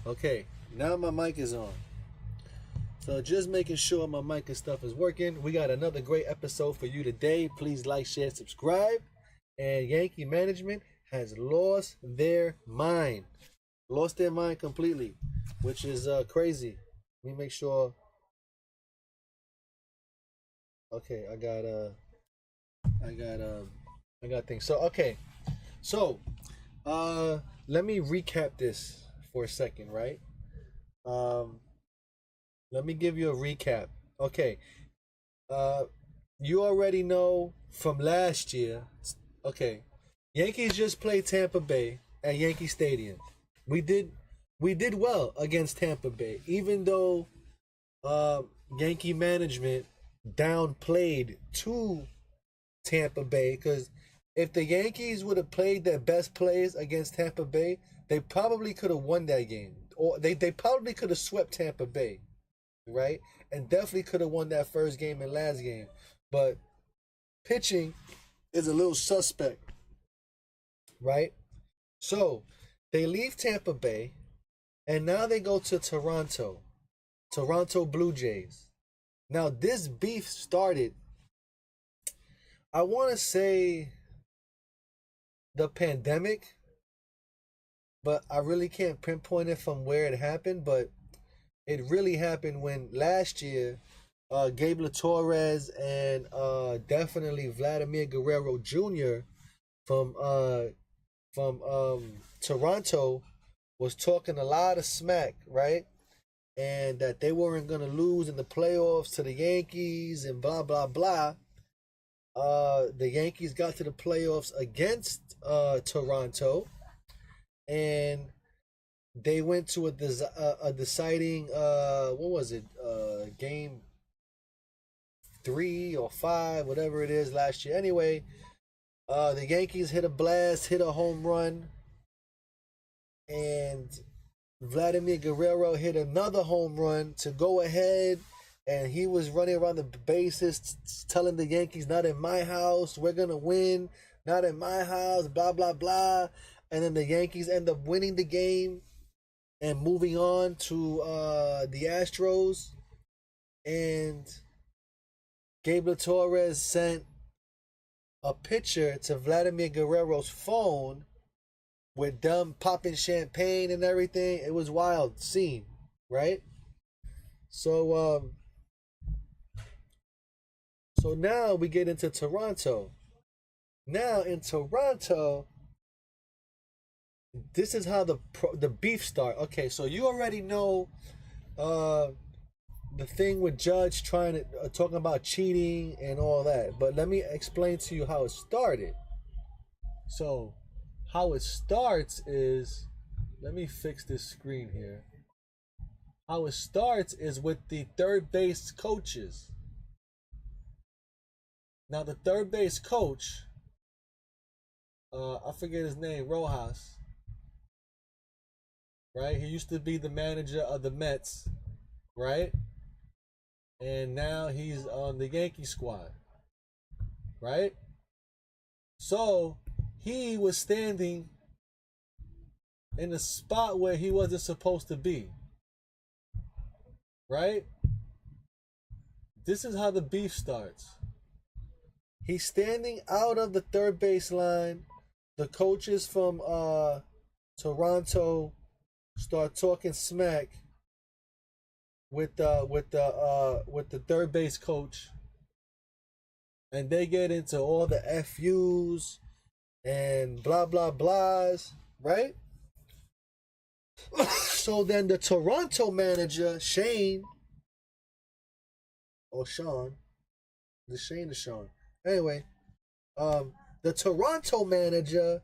Okay, now my mic is on. So just making sure my mic and stuff is working. We got another great episode for you today. Please like, share, subscribe. And Yankee management has lost their mind. Lost their mind completely, which is crazy. Let me make sure. Okay, I got things. So okay, so let me recap this for a second, right? Um, Let me give you a recap. Okay. Uh you already know from last year. Okay. Yankees just played Tampa Bay at Yankee Stadium. We did we did well against Tampa Bay, even though uh Yankee management downplayed to Tampa Bay because if the Yankees would have played their best players against Tampa Bay, they probably could have won that game. Or they probably could have swept Tampa Bay, right? And definitely could have won that first game and last game. But pitching is a little suspect, right? So they leave Tampa Bay and now they go to Toronto Blue Jays. Now this beef started, I want to say the pandemic, but I really can't pinpoint it from where it happened, but it really happened when last year Gabe Torres and definitely Vladimir Guerrero Jr. from Toronto was talking a lot of smack, right? And that they weren't gonna lose in the playoffs to the Yankees and blah blah blah. The Yankees got to the playoffs against Toronto, and they went to a deciding what was it, game 3 or 5, whatever it is, last year. Anyway, the Yankees hit a blast, hit a home run, and Vladimir Guerrero hit another home run to go ahead, and he was running around the bases telling the Yankees, "Not in my house, we're gonna win, not in my house, blah blah blah." And then the Yankees end up winning the game and moving on to the Astros. And Gabriel Torres sent a picture to Vladimir Guerrero's phone with them popping champagne and everything. It was wild scene, right? So so now we get into Toronto. Now in Toronto, this is how the beef start. Okay, so you already know the thing with Judge trying to talking about cheating and all that, but let me explain to you how it started. So how it starts is, let me fix this screen here. How it starts is with the third base coaches. Now the third base coach, I forget his name, Rojas, right? He used to be the manager of the Mets, right? And now he's on the Yankee squad, right? So he was standing in a spot where he wasn't supposed to be, right? This is how the beef starts. He's standing out of the third base line. The coaches from Toronto start talking smack with the third base coach, and they get into all the FUs and blah blah blahs, right? So then the Toronto manager, Shane, or Sean, the Shane or Sean. Anyway, the Toronto manager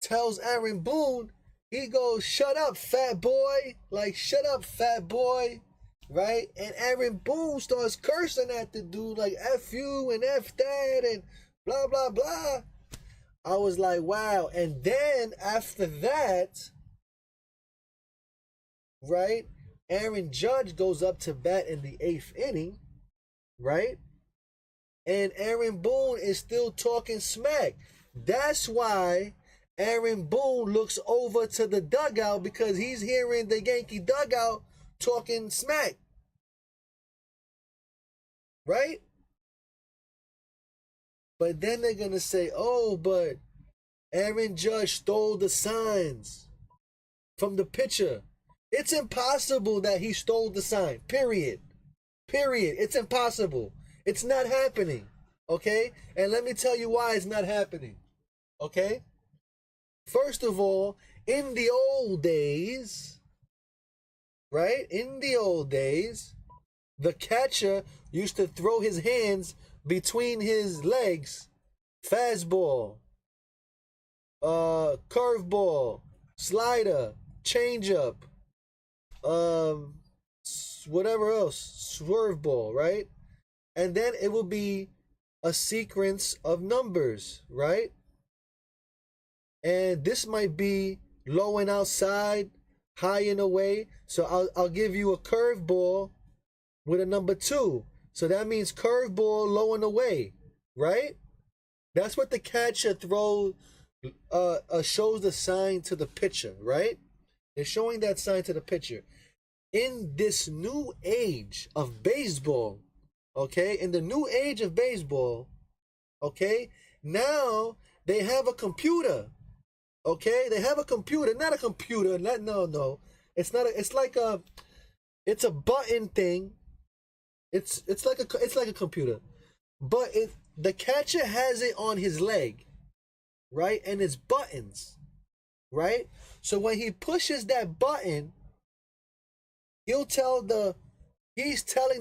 tells Aaron Boone, he goes, "Shut up, fat boy." Like, "Shut up, fat boy." Right? And Aaron Boone starts cursing at the dude, like, "F you and F that and blah, blah, blah." I was like, wow. And then after that, right, Aaron Judge goes up to bat in the 8th inning, right? And Aaron Boone is still talking smack. That's why Aaron Boone looks over to the dugout because he's hearing the Yankee dugout talking smack. Right? But then they're going to say, oh, but Aaron Judge stole the signs from the pitcher. It's impossible that he stole the sign. Period. Period. It's impossible. It's not happening. Okay? And let me tell you why it's not happening. Okay? First of all, in the old days, right? In the old days, the catcher used to throw his hands between his legs. Fastball, curveball, slider, changeup, whatever else, swerve ball, right? And then it will be a sequence of numbers, right? And this might be low and outside, high and away. So I'll give you a curveball with a number 2. So that means curveball, low and away, right? That's what the catcher throws, shows the sign to the pitcher, right? They're showing that sign to the pitcher. In this new age of baseball, okay, in the new age of baseball, okay, now they have a computer, okay? They have a computer, not a computer, no. It's not a, it's like a, it's a button thing. It's like a computer, but the catcher has it on his leg, right? And it's buttons, right? So when he pushes that button, he's telling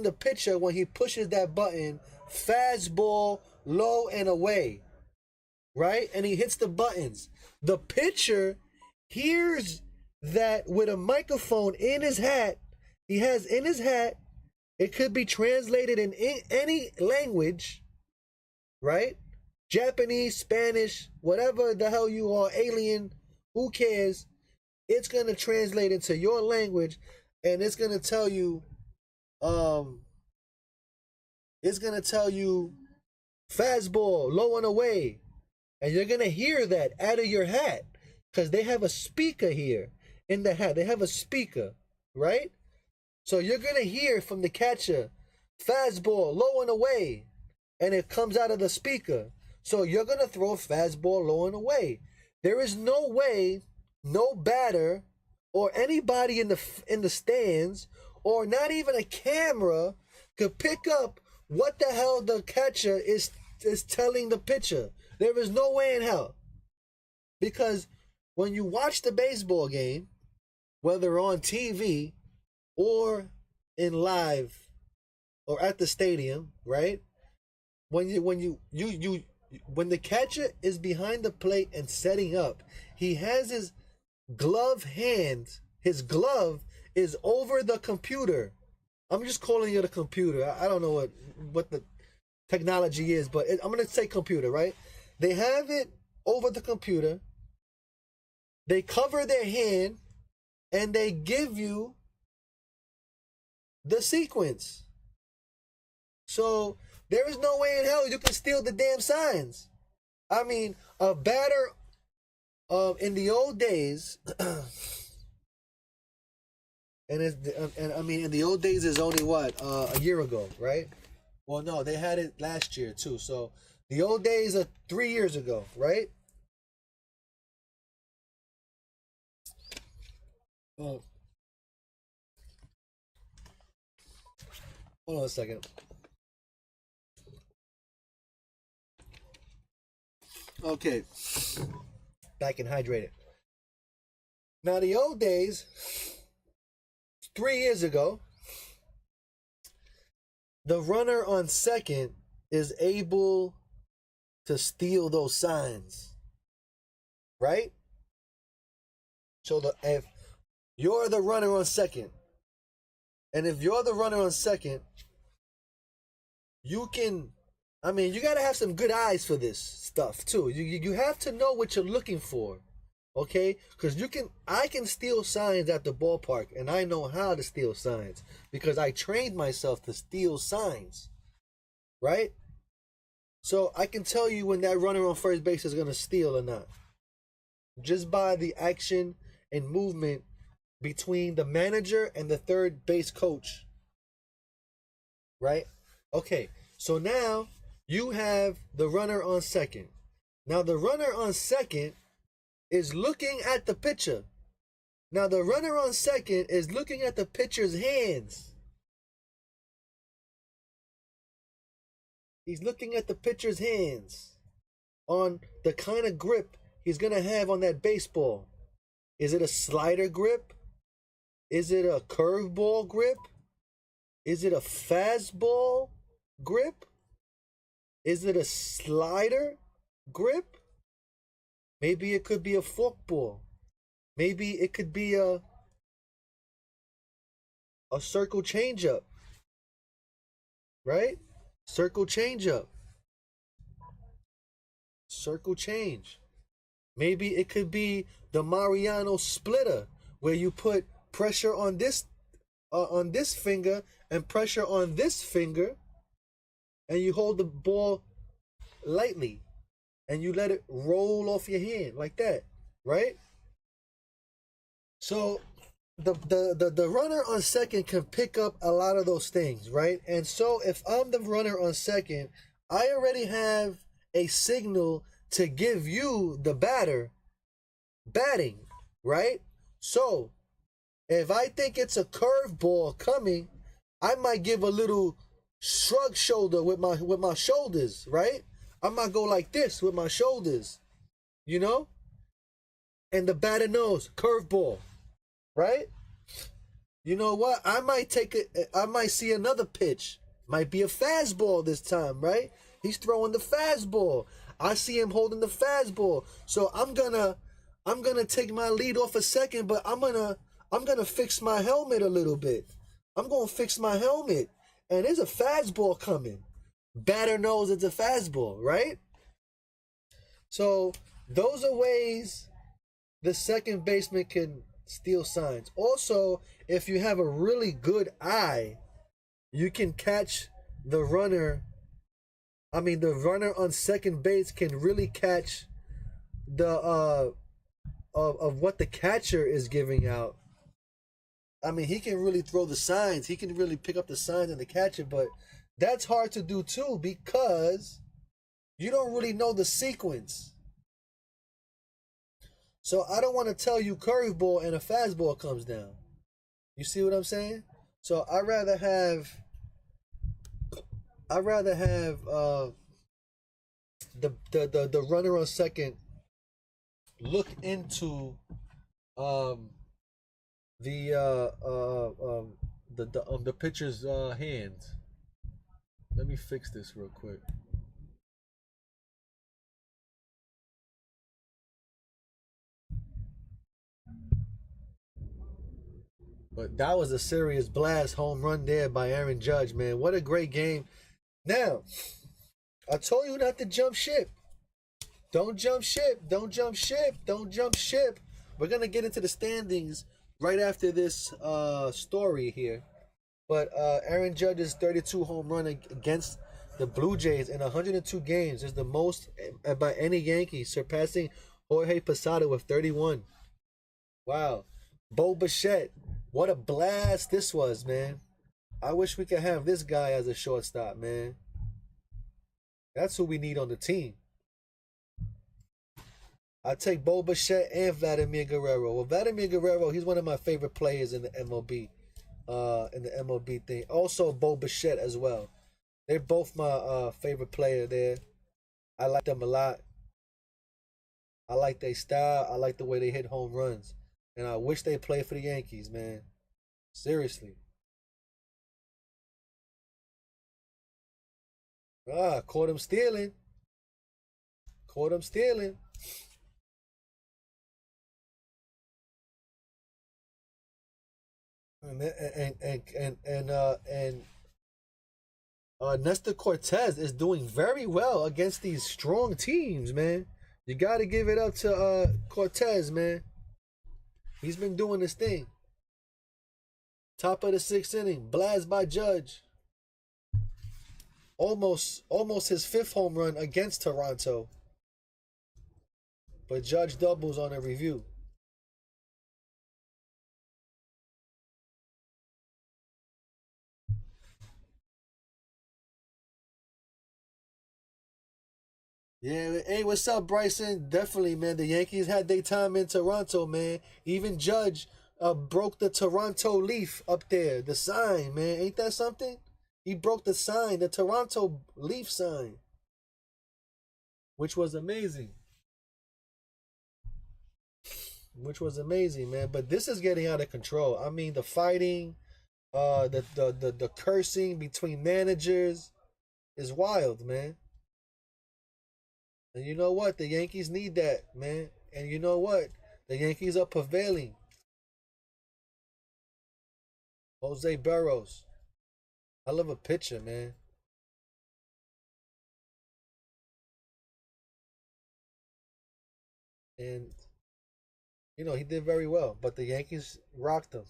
the pitcher when he pushes that button, fastball, low and away, right? And he hits the buttons. The pitcher hears that with a microphone in his hat. He has in his hat. It could be translated in any language, right? Japanese, Spanish, whatever the hell you are, alien, who cares? It's going to translate into your language, and it's going to tell you, fastball, low and away. And you're going to hear that out of your hat because they have a speaker here in the hat. They have a speaker, right? So you're going to hear from the catcher, fastball, low and away, and it comes out of the speaker. So you're going to throw fastball, low and away. There is no way, no batter or anybody in the stands or not even a camera could pick up what the hell the catcher is telling the pitcher. There is no way in hell. Because when you watch the baseball game, whether on TV or in live or at the stadium, right? When the catcher is behind the plate and setting up, he has his glove hand. His glove is over the computer. I'm just calling it a computer. I don't know what the technology is, but I'm gonna say computer, right? They have it over the computer. They cover their hand, and they give you the sequence. So there is no way in hell you can steal the damn signs. I mean, a batter in the old days, and I mean in the old days is only what a year ago, right? Well, no, they had it last year too. So the old days are 3 years ago, right? Oh, hold on a second. Okay, back and hydrated. Now the old days, 3 years ago, the runner on second is able to steal those signs, right? So if you're the runner on second, and if you're the runner on second, you can, I mean, you got to have some good eyes for this stuff too. You have to know what you're looking for, okay? Because I can steal signs at the ballpark, and I know how to steal signs because I trained myself to steal signs, right? So I can tell you when that runner on first base is going to steal or not. just by the action and movement between the manager and the third base coach, right? Okay, so now you have the runner on second. Now the runner on second is looking at the pitcher. Now the runner on second is looking at the pitcher's hands. He's looking at the pitcher's hands on the kind of grip he's going to have on that baseball. Is it a slider grip? Is it a curveball grip? Is it a fastball grip? Is it a slider grip? Maybe it could be a forkball. Maybe it could be a circle changeup. Right? Circle changeup. Circle change. Maybe it could be the Mariano splitter, where you put pressure on this finger and pressure on this finger, and you hold the ball lightly and you let it roll off your hand like that, right? So the runner on second can pick up a lot of those things, right? And so if I'm the runner on second, I already have a signal to give you, the batter, batting, right? So if I think it's a curveball coming, I might give a little shrug shoulder with my shoulders, right? I might go like this with my shoulders, you know? And the batter knows, curveball, right? You know what? I might see another pitch. Might be a fastball this time, right? He's throwing the fastball. I see him holding the fastball. So I'm gonna take my lead off a second, but I'm gonna fix my helmet a little bit. I'm gonna fix my helmet. And there's a fastball coming. Batter knows it's a fastball, right? So those are ways the second baseman can steal signs. Also, if you have a really good eye, you can catch the runner. The runner on second base can really catch the of what the catcher is giving out. He can really throw the signs. He can really pick up the signs and the catcher, but that's hard to do too because you don't really know the sequence. So I don't want to tell you curveball and a fastball comes down. You see what I'm saying? So I'd rather have the runner on second look into the pitcher's hands. Let me fix this real quick. But that was a serious blast home run there by Aaron Judge, man. What a great game. Now, I told you not to jump ship. Don't jump ship. Don't jump ship. Don't jump ship. We're going to get into the standings right after this story here. But Aaron Judge's 32 home run against the Blue Jays in 102 games is the most by any Yankee, surpassing Jorge Posada with 31. Wow. Bo Bichette. What a blast this was, man. I wish we could have this guy as a shortstop, man. That's who we need on the team. I take Bo Bichette and Vladimir Guerrero. Well, Vladimir Guerrero, he's one of my favorite players in the MLB. In the MLB thing. Also Bo Bichette as well. They're both my favorite player there. I like them a lot. I like their style. I like the way they hit home runs. And I wish they played for the Yankees, man. Seriously. Caught him stealing. Caught him stealing. And Nestor Cortez is doing very well against these strong teams, man. You got to give it up to Cortez, man. He's been doing this thing. Top of the 6th inning, blast by Judge. Almost his 5th home run against Toronto. but Judge doubles on a review. Yeah, hey, what's up, Bryson? Definitely, man. The Yankees had their time in Toronto, man. Even Judge broke the Toronto leaf up there, the sign, man. Ain't that something? He broke the sign, the Toronto leaf sign, which was amazing. Which was amazing, man. But this is getting out of control. I mean, the fighting, the cursing between managers is wild, man. And you know what? The Yankees need that, man. And you know what? The Yankees are prevailing. Jose Burrows. I love a pitcher, man. And he did very well. But the Yankees rocked him.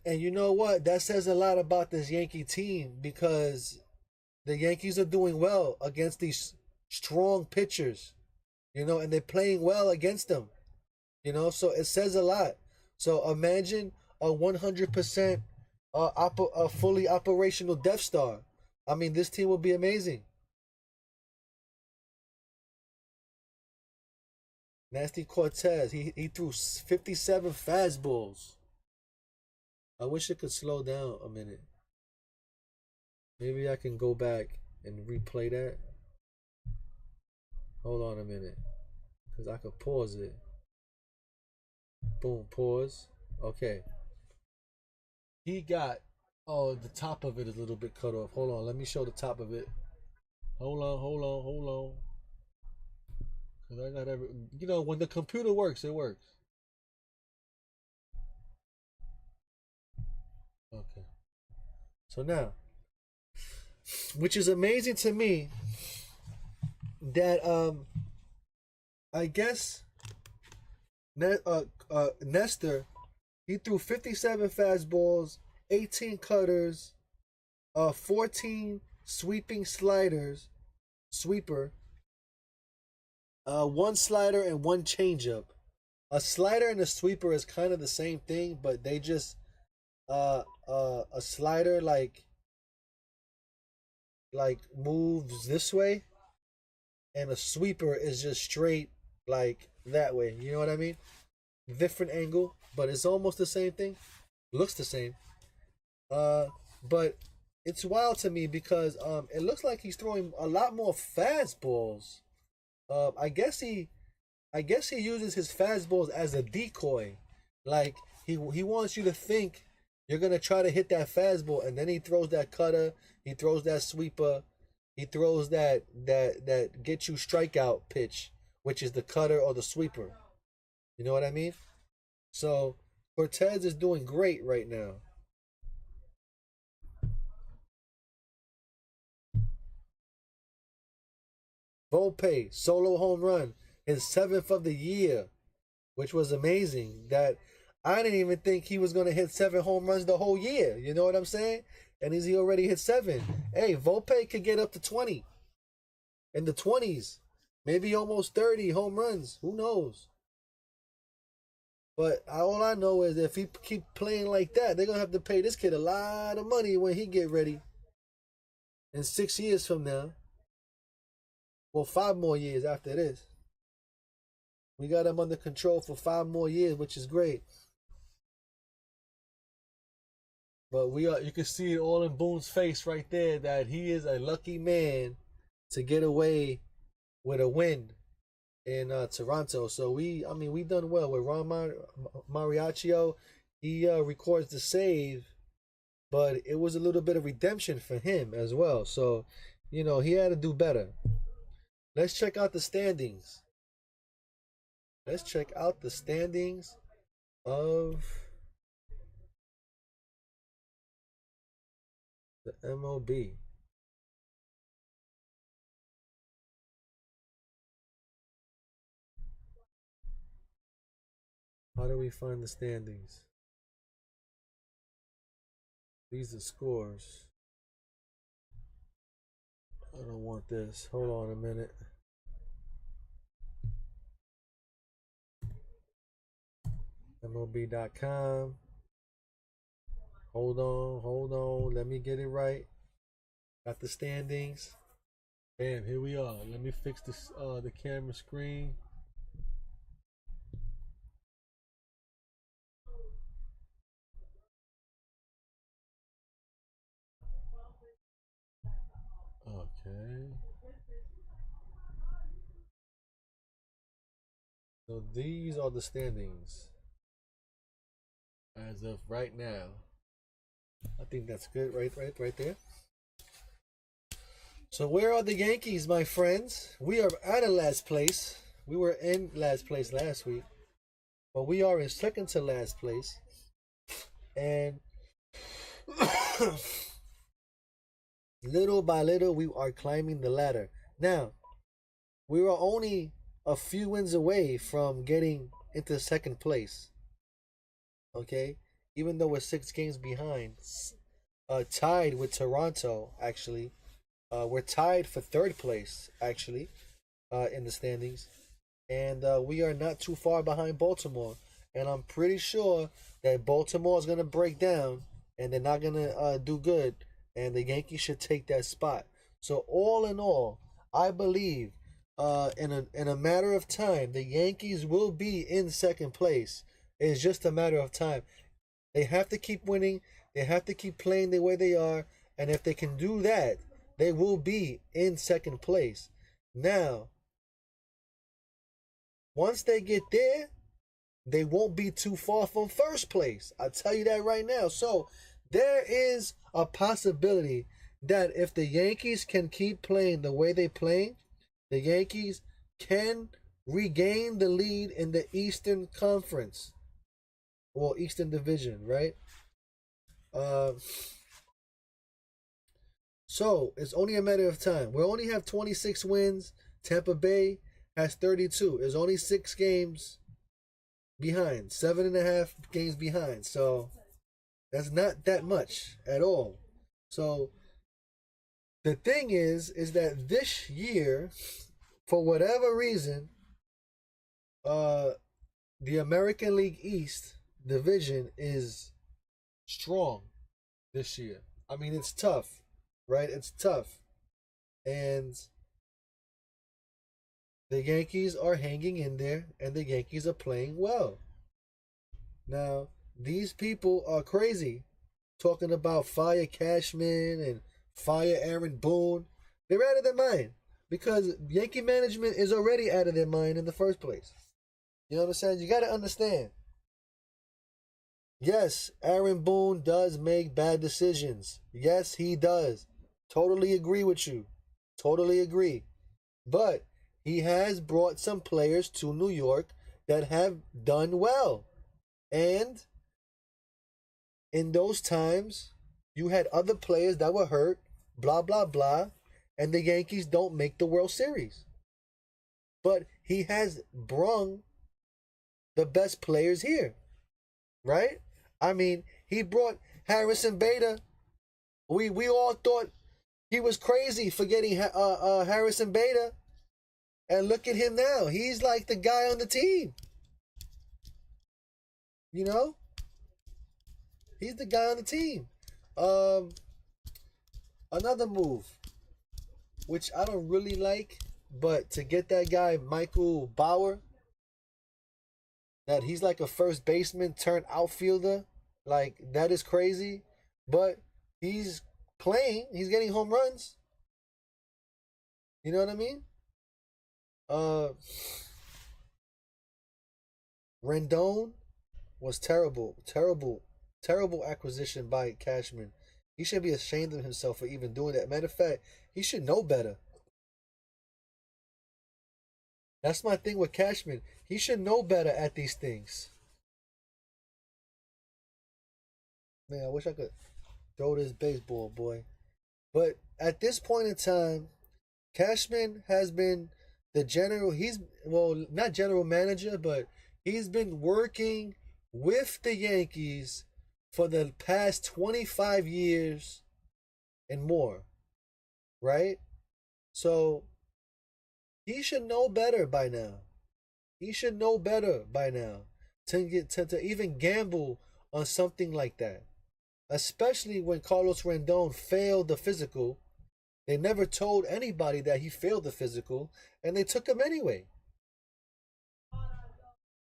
And you know what? That says a lot about this Yankee team because the Yankees are doing well against these strong pitchers, and they're playing well against them, so it says a lot. So imagine a 100% a fully operational Death Star. I mean, this team will be amazing. Nasty Cortez, he threw 57 fastballs. I wish it could slow down a minute. Maybe I can go back and replay that. Hold on a minute, because I could pause it. Boom, pause. Okay. He got, oh, the top of it is a little bit cut off. Hold on, let me show the top of it. Hold on. Cause I got every, when the computer works, it works. Okay. So now, which is amazing to me, that I guess Nestor, he threw 57 fastballs, 18 cutters, 14 sweeping sliders, sweeper, one slider and one changeup. A slider and a sweeper is kind of the same thing, but they just a slider like moves this way, and a sweeper is just straight like that way. You know what I mean? Different angle, but it's almost the same thing. Looks the same. Uh, but it's wild to me because it looks like he's throwing a lot more fastballs. I guess he uses his fastballs as a decoy. Like he wants you to think you're gonna try to hit that fastball, and then he throws that cutter, he throws that sweeper, he throws that get you strikeout pitch, which is the cutter or the sweeper. You know what I mean? So Cortez is doing great right now. Volpe solo home run, his seventh of the year, which was amazing. That I didn't even think he was gonna hit 7 home runs the whole year. You know what I'm saying? And he already hit 7. Hey, Volpe could get up to 20 in the 20s, maybe almost 30 home runs. Who knows? But all I know is if he keep playing like that, they're gonna have to pay this kid a lot of money when he get ready in 6 years from now. Well, 5 more years after this. We got him under control for 5 more years, which is great. But you can see it all in Boone's face right there that he is a lucky man to get away with a win in Toronto. So we done well with Ron Mariachio. He records the save, but it was a little bit of redemption for him as well. So, he had to do better. Let's check out the standings. Let's check out the standings of the MLB. How do we find the standings? These are scores. I don't want this. Hold on a minute. MLB.com. Hold on. Let me get it right. Got the standings. Bam, here we are. Let me fix this the camera screen. Okay. So these are the standings as of right now. I think that's good, right there. So where are the Yankees, my friends? We are out of last place. We were in last place last week, but we are in second to last place. And little by little, we are climbing the ladder. Now, we were only a few wins away from getting into second place. Okay, even though we're 6 games behind, tied with Toronto. Actually, we're tied for third place. Actually, in the standings, and we are not too far behind Baltimore. And I'm pretty sure that Baltimore is gonna break down, and they're not gonna do good. And the Yankees should take that spot. So all in all, I believe in a matter of time, the Yankees will be in second place. It's just a matter of time. They have to keep winning. They have to keep playing the way they are. And if they can do that, they will be in second place. Now, once they get there, they won't be too far from first place. I'll tell you that right now. So there is a possibility that if the Yankees can keep playing the way they play, the Yankees can regain the lead in the Eastern Conference or Eastern Division, right? Uh, so it's only a matter of time. We only have 26 wins. Tampa Bay has 32. It's only 6 games behind, 7.5 games behind. So that's not that much at all. So the thing is that this year, for whatever reason, the American League East division is strong this year. I mean, it's tough, right? It's tough. And the Yankees are hanging in there, and the Yankees are playing well. Now, these people are crazy talking about fire Cashman and fire Aaron Boone. They're out of their mind because Yankee management is already out of their mind in the first place. You know what I'm saying? You got to understand. Yes, Aaron Boone does make bad decisions. Yes, he does. Totally agree with you. Totally agree. But he has brought some players to New York that have done well. And in those times, you had other players that were hurt, blah, blah, blah, and the Yankees don't make the World Series. But he has brung the best players here, right? I mean, he brought Harrison Bader. We all thought he was crazy for getting Harrison Bader. And look at him now. He's like the guy on the team. You know? He's the guy on the team. Another move, which I don't really like, but to get that guy, Michael Bauer, that he's like a first baseman turned outfielder, like that is crazy. But he's playing, he's getting home runs. You know what I mean? Rendon was terrible acquisition by Cashman. He should be ashamed of himself for even doing that. Matter of fact, he should know better. That's my thing with Cashman. He should know better at these things. Man, I wish I could throw this baseball, boy. But at this point in time, Cashman has been the general. He's, well, not general manager, but he's been working with the Yankees for the past 25 years and more, right? So he should know better by now. He should know better by now. to even gamble on something like that. Especially when Carlos Rendon failed the physical. They never told anybody that he failed the physical, and they took him anyway.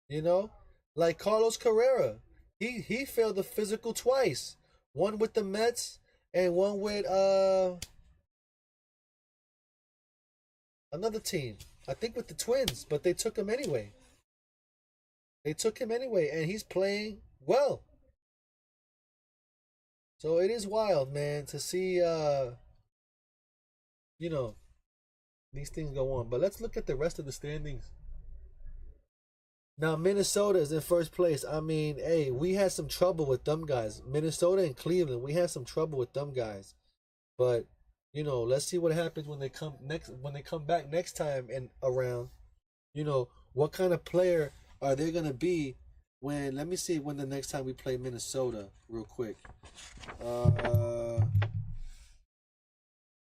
You know, like Carlos Carrera, he failed the physical twice. One with the Mets and one with another team. I think with the Twins, but they took him anyway. They took him anyway, and he's playing well. So it is wild, man, to see you know, these things go on. But let's look at the rest of the standings. Now Minnesota is in first place. I mean, hey, we had some trouble with them guys. Minnesota and Cleveland, we had some trouble with them guys. But let's see what happens when they come back next time and around. What kind of player are they gonna be when? Let me see when the next time we play Minnesota, real quick.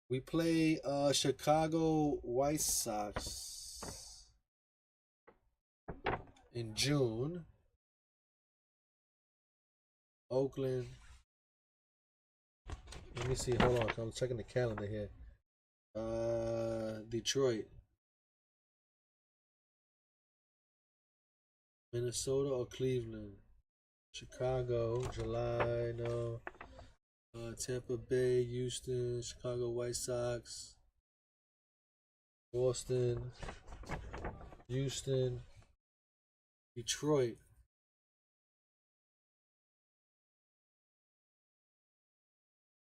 We play Chicago White Sox in June. Oakland. Let me see. Hold on. I'm checking the calendar here. Detroit. Minnesota or Cleveland? Chicago, July, no. Tampa Bay, Houston, Chicago White Sox, Boston, Houston, Detroit.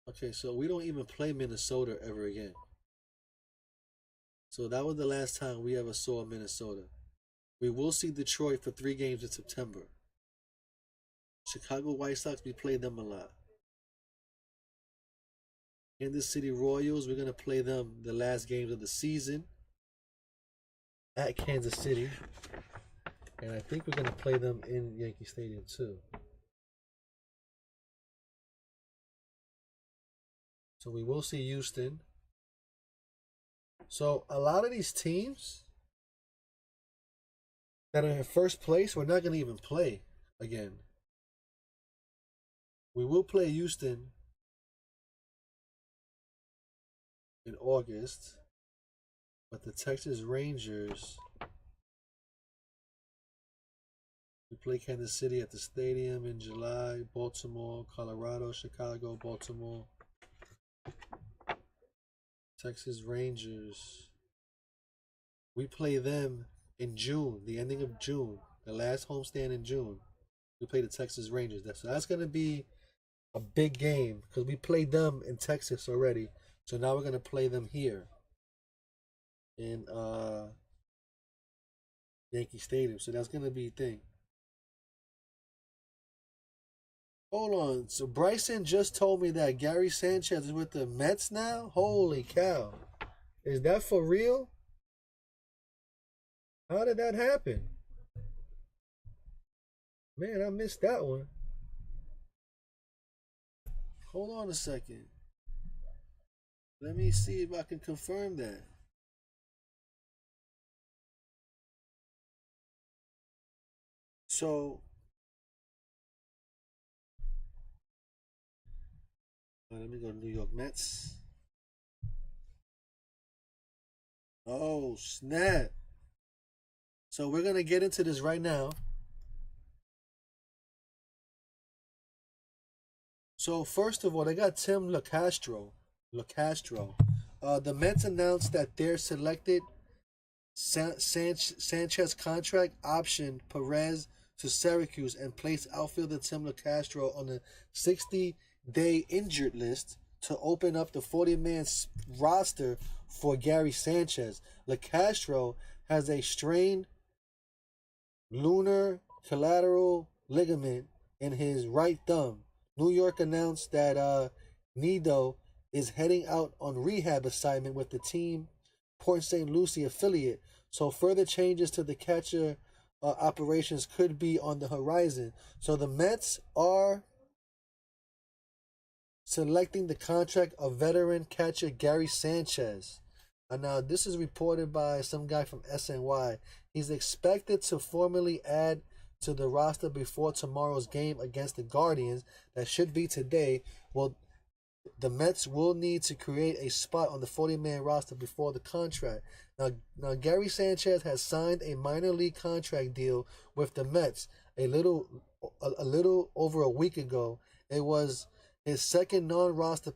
Okay, so we don't even play Minnesota ever again. So that was the last time we ever saw Minnesota. We will see Detroit for 3 games in September. Chicago White Sox, we play them a lot. Kansas City Royals, we're going to play them the last games of the season at Kansas City. And I think we're going to play them in Yankee Stadium too. So we will see Houston. So a lot of these teams that are in first place, we're not going to even play again. We will play Houston in August, but the Texas Rangers, we play Kansas City at the stadium in July, Baltimore, Colorado, Chicago, Baltimore. Texas Rangers, we play them in June, the ending of June, the last homestand in June. We play the Texas Rangers. So that's going to be a big game because we played them in Texas already. So now we're going to play them here in Yankee Stadium. So that's going to be a thing. Hold on. So Bryson just told me that Gary Sanchez is with the Mets now? Holy cow. Is that for real? How did that happen? Man, I missed that one. Hold on a second. Let me see if I can confirm that. So, let me go to New York Mets. Oh, snap. So we're going to get into this right now. So first of all, they got Tim LeCastro. The Mets announced that their selected Sanchez contract optioned Perez to Syracuse and placed outfielder Tim LeCastro on the 60-day injured list to open up the 40-man roster for Gary Sanchez. LeCastro has a strained lunar collateral ligament in his right thumb. New York announced that Nido is heading out on rehab assignment with the team Port St. Lucie affiliate. So further changes to the catcher operations could be on the horizon. So the Mets are selecting the contract of veteran catcher Gary Sanchez. And now this is reported by some guy from SNY. He's expected to formally add to the roster before tomorrow's game against the Guardians, that should be today, well, the Mets will need to create a spot on the 40-man roster before the contract. Now, Gary Sanchez has signed a minor league contract deal with the Mets a little over a week ago. It was his second non-roster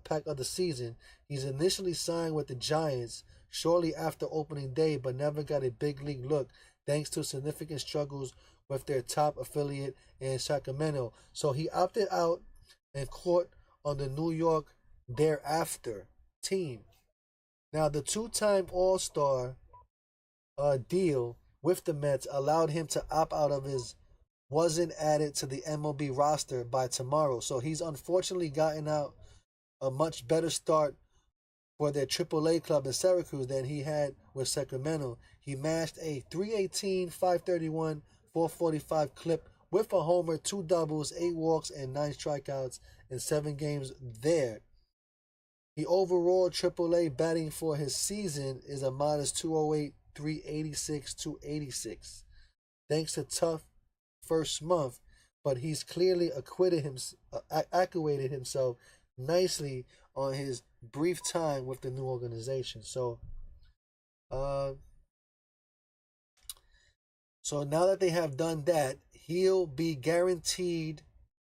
pack of the season. He's initially signed with the Giants shortly after opening day, but never got a big league look thanks to significant struggles with their top affiliate in Sacramento. So he opted out and caught on the New York Thereafter team. Now, the two-time All-Star deal with the Mets allowed him to opt out of his wasn't added to the MLB roster by tomorrow. So he's unfortunately gotten out a much better start for their AAA club in Syracuse than he had with Sacramento. He mashed a 318, 531, 445 clip with a homer, 2 doubles, 8 walks, and 9 strikeouts in 7 games there. The overall AAA batting for his season is a modest 208, 386, 286. Thanks to tough first month, but he's clearly acquitted himself nicely on his brief time with the new organization. So now that they have done that, he'll be guaranteed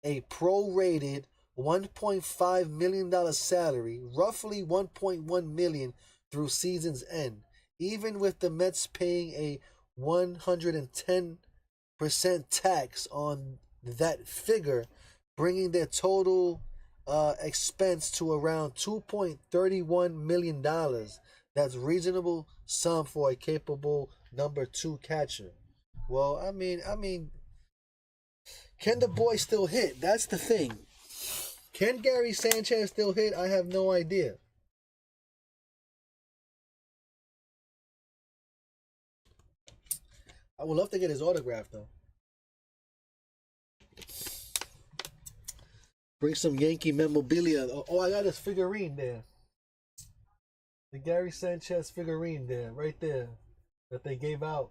a prorated $1.5 million salary, roughly $1.1 million through season's end. Even with the Mets paying a 110% tax on that figure, bringing their total expense to around $2.31 million. That's reasonable sum for a capable number 2 catcher. Well, I mean, can the boy still hit? That's the thing. Can Gary Sanchez still hit? I have no idea. I would love to get his autograph, though. Bring some Yankee memorabilia. Oh, I got his figurine there. The Gary Sanchez figurine there, right there, that they gave out.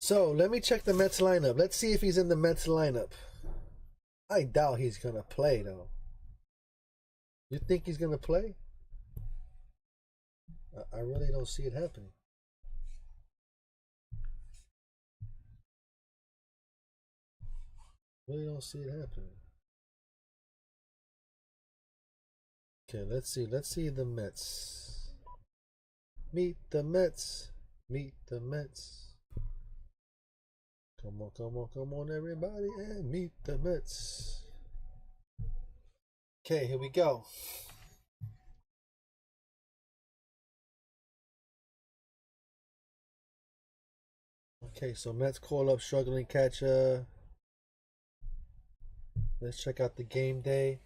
So, let me check the Mets lineup. Let's see if he's in the Mets lineup. I doubt he's going to play, though. You think he's going to play? I really don't see it happening. Really don't see it happening. Okay, let's see the Mets. Meet the Mets. Meet the Mets. Come on, everybody, and meet the Mets. Okay, here we go. Okay, so Mets call up struggling catcher. Let's check out the game day.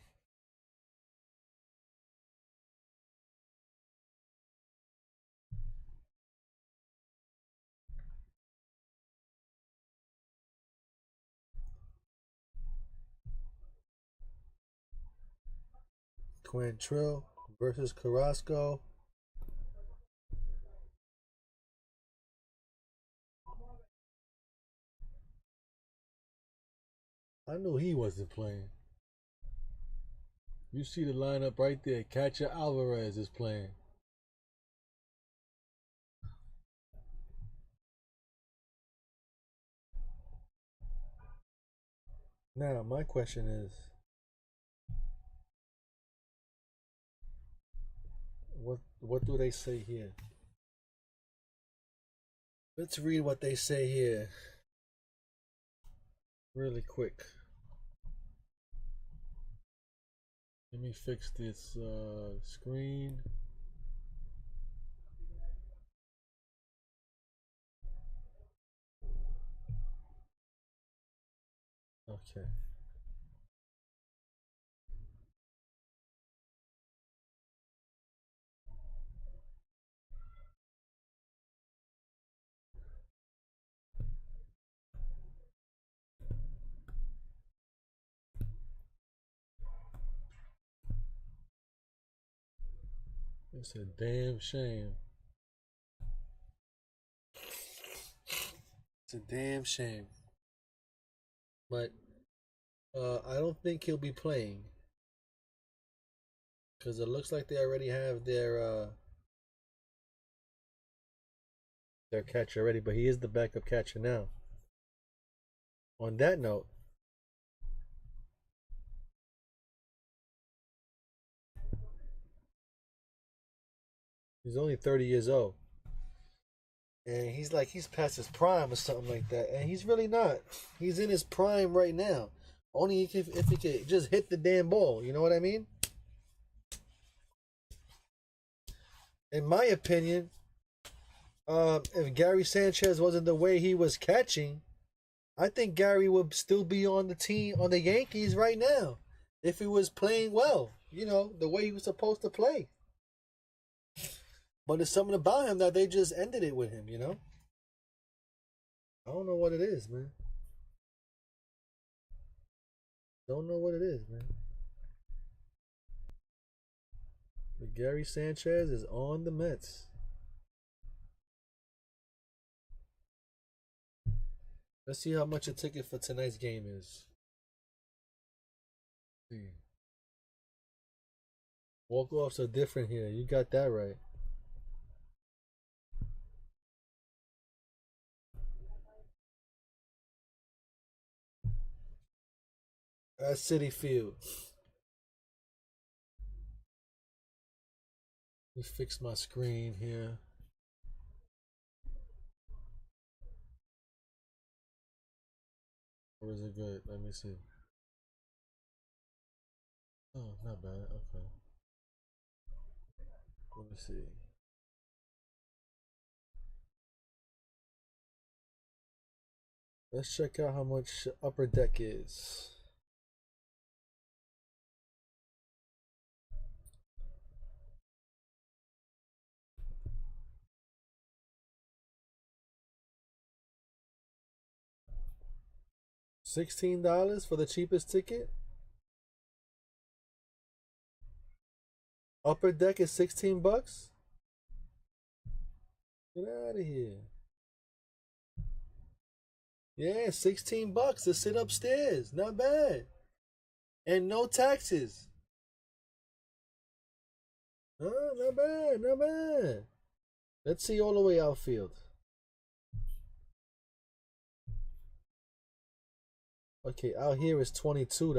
Quantrill versus Carrasco. I knew he wasn't playing. You see the lineup right there. Catcher Alvarez is playing. Now, my question is, what do they say here? Let's read what they say here really quick. Let me fix this screen. Okay. It's a damn shame. It's a damn shame. But I don't think he'll be playing because it looks like they already have their catcher ready. But he is the backup catcher now. On that note, he's only 30 years old. And he's like he's past his prime or something like that. And he's really not. He's in his prime right now. Only if he could just hit the damn ball. You know what I mean? In my opinion, if Gary Sanchez wasn't the way he was catching, I think Gary would still be on the team on the Yankees right now if he was playing well. You know, the way he was supposed to play. But there's something about him that they just ended it with him, you know? I don't know what it is, man. Don't know what it is, man. But Gary Sanchez is on the Mets. Let's see how much a ticket for tonight's game is. See. Walk-offs are different here. You got that right. At Citi Field. Let me fix my screen here. Or is it good? Let me see. Oh, not bad. Okay. Let me see. Let's check out how much Upper Deck is. $16 for the cheapest ticket? Upper Deck is 16 bucks? Get out of here. Yeah, 16 bucks to sit upstairs. Not bad. And no taxes. Oh, not bad, not bad. Let's see all the way outfield. Okay, out here is $22.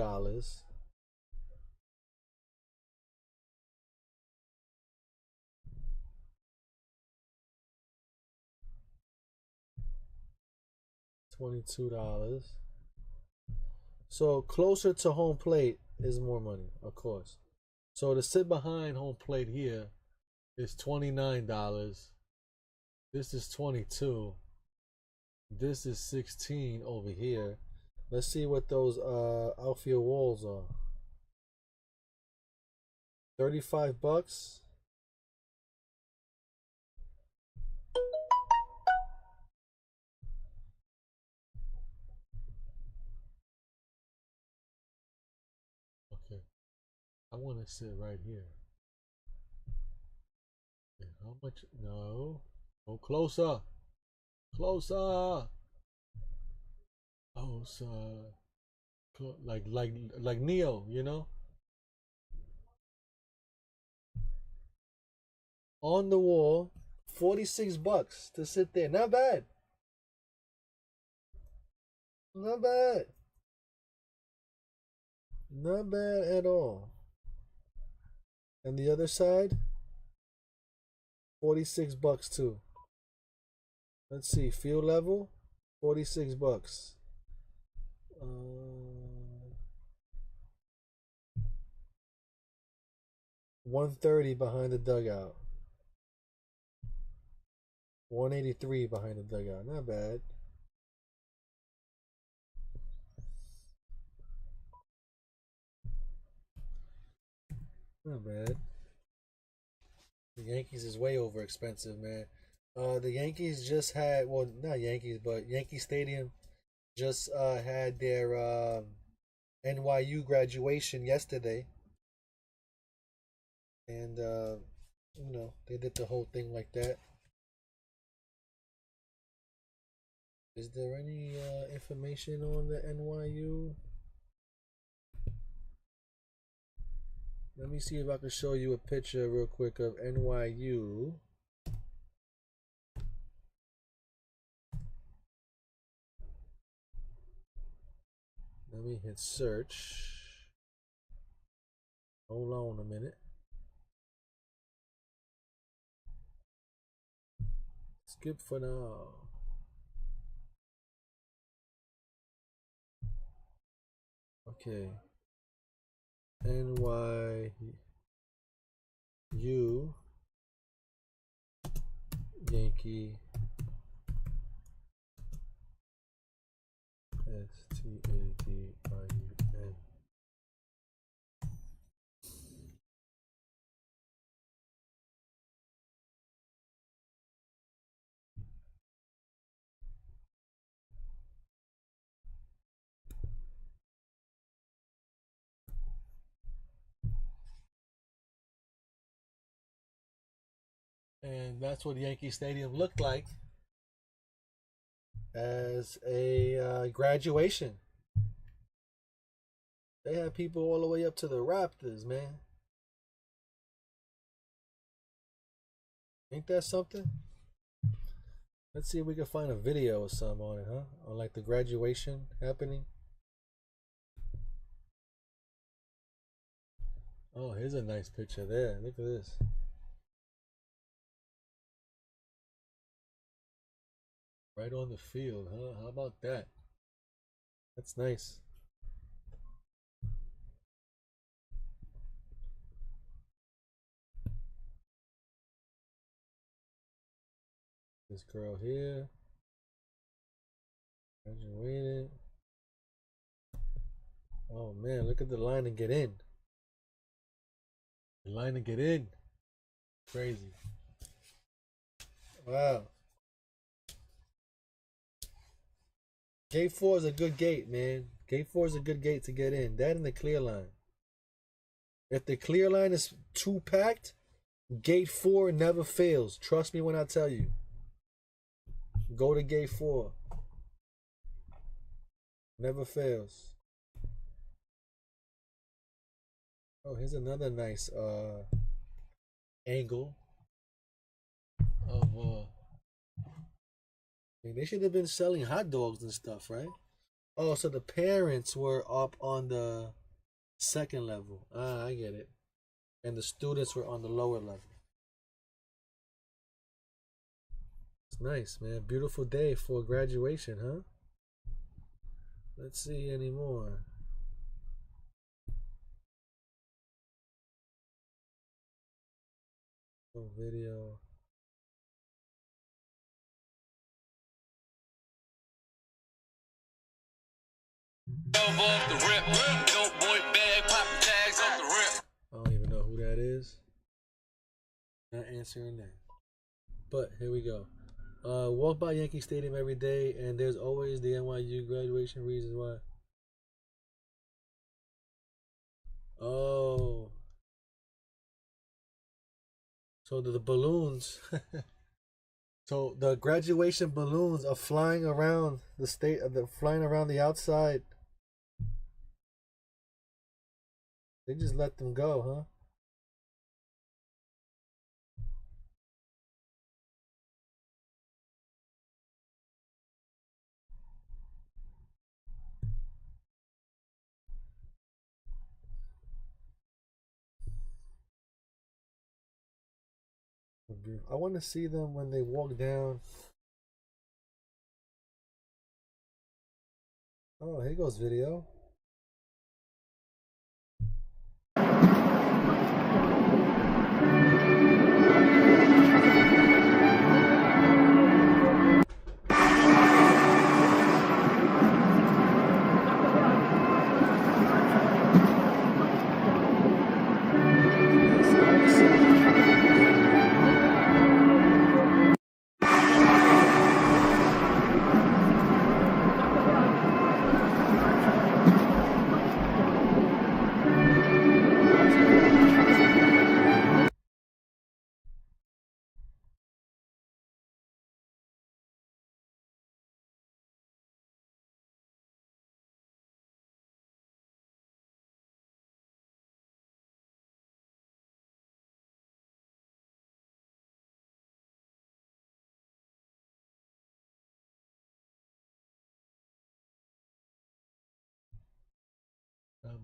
$22. So closer to home plate is more money, of course. So to sit behind home plate here is $29. This is 22. This is 16 over here. Let's see what those outfield walls are. 35 bucks. Okay. I want to sit right here. And how much? No. Go closer. Closer. Oh, so like Neo, you know? On the wall, 46 bucks to sit there. Not bad. Not bad. Not bad at all. And the other side, 46 bucks too. Let's see, field level, 46 bucks. 130 behind the dugout. 183 behind the dugout. Not bad. Not bad. The Yankees is way over expensive, man. The Yankees just had, well, not Yankees, but Yankee Stadium just had their NYU graduation yesterday, and you know they did the whole thing like that. Is there any information on the NYU? Let me see if I can show you a picture real quick of NYU. Let me hit search. Hold on a minute. Skip for now. Okay. NYU Yankee STADIUN. And that's what Yankee Stadium looked like as a graduation. They had people all the way up to the Raptors, man. Ain't that something? Let's see if we can find a video or something on it, huh? On like the graduation happening. Oh, here's a nice picture there. Look at this. Right on the field, huh? How about that? That's nice. This girl here. Graduated. Oh man, look at the line to get in. The line to get in. Crazy. Wow. Gate 4 is a good gate, man. Gate 4 is a good gate to get in. That and the clear line. If the clear line is too packed, gate 4 never fails. Trust me when I tell you. Go to gate 4. Never fails. Oh, here's another nice angle of they should have been selling hot dogs and stuff, right? Oh, so the parents were up on the second level. Ah, I get it. And the students were on the lower level. It's nice, man. Beautiful day for graduation, huh? Let's see any more. Oh, video. I don't even know who that is. Not answering that. But here we go. Walk by Yankee Stadium every day, and there's always the NYU graduation reasons why. Oh. So the balloons. So the graduation balloons are flying around the state, flying around the outside. They just let them go, huh? I want to see them when they walk down. Oh, here goes video.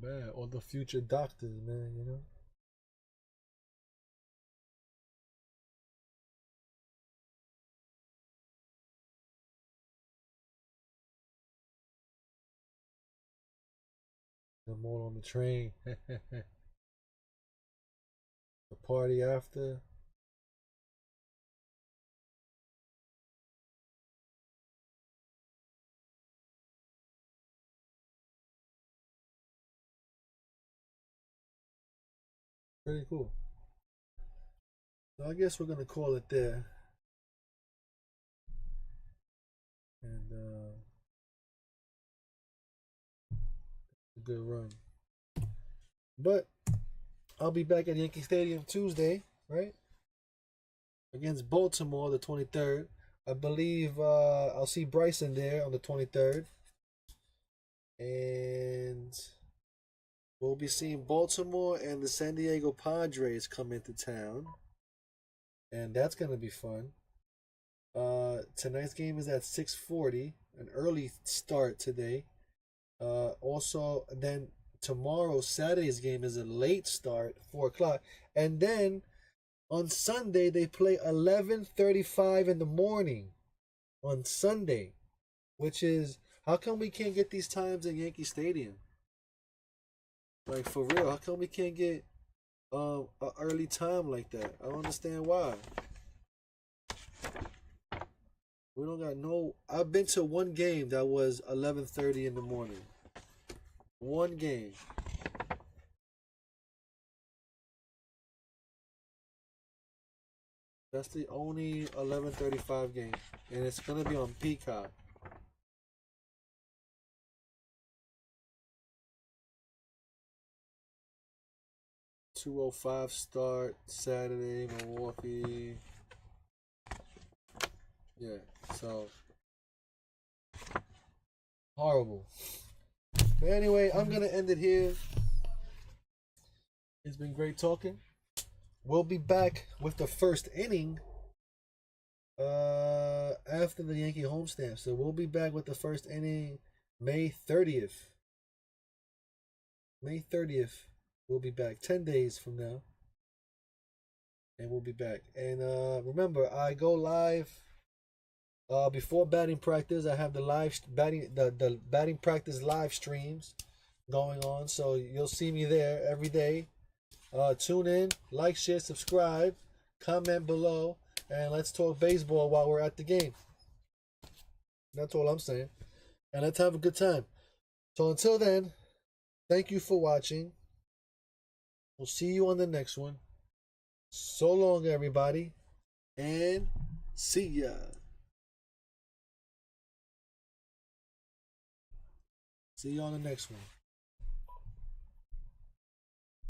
man, all the future doctors, man, you know. I'm all on the train. The party after. Pretty cool. So I guess we're gonna call it there. And a good run. But I'll be back at Yankee Stadium Tuesday, right? Against Baltimore the 23rd. I believe I'll see Bryson there on the 23rd. And we'll be seeing Baltimore and the San Diego Padres come into town. And that's going to be fun. Tonight's game is at 6:40, an early start today. Also, then tomorrow, Saturday's game is a late start, 4 o'clock. And then on Sunday, they play 11:35 in the morning on Sunday, which is, how come we can't get these times at Yankee Stadium? Like, for real, how come we can't get an early time like that? I don't understand why. We don't got no. I've been to one game that was 11:30 in the morning. One game. That's the only 11:35 game, and it's gonna be on Peacock. 2:05 start Saturday, Milwaukee. Yeah, so horrible. But anyway, I'm gonna end it here. It's been great talking. We'll be back with the first inning after the Yankee homestand. So we'll be back with the first inning May 30th. May 30th. We'll be back 10 days from now. And we'll be back. And remember, I go live before batting practice. I have the batting practice live streams going on. So you'll see me there every day. Tune in, like, share, subscribe, comment below, and let's talk baseball while we're at the game. That's all I'm saying. And let's have a good time. So until then, thank you for watching. We'll see you on the next one. So long, everybody, and see ya. See you on the next one.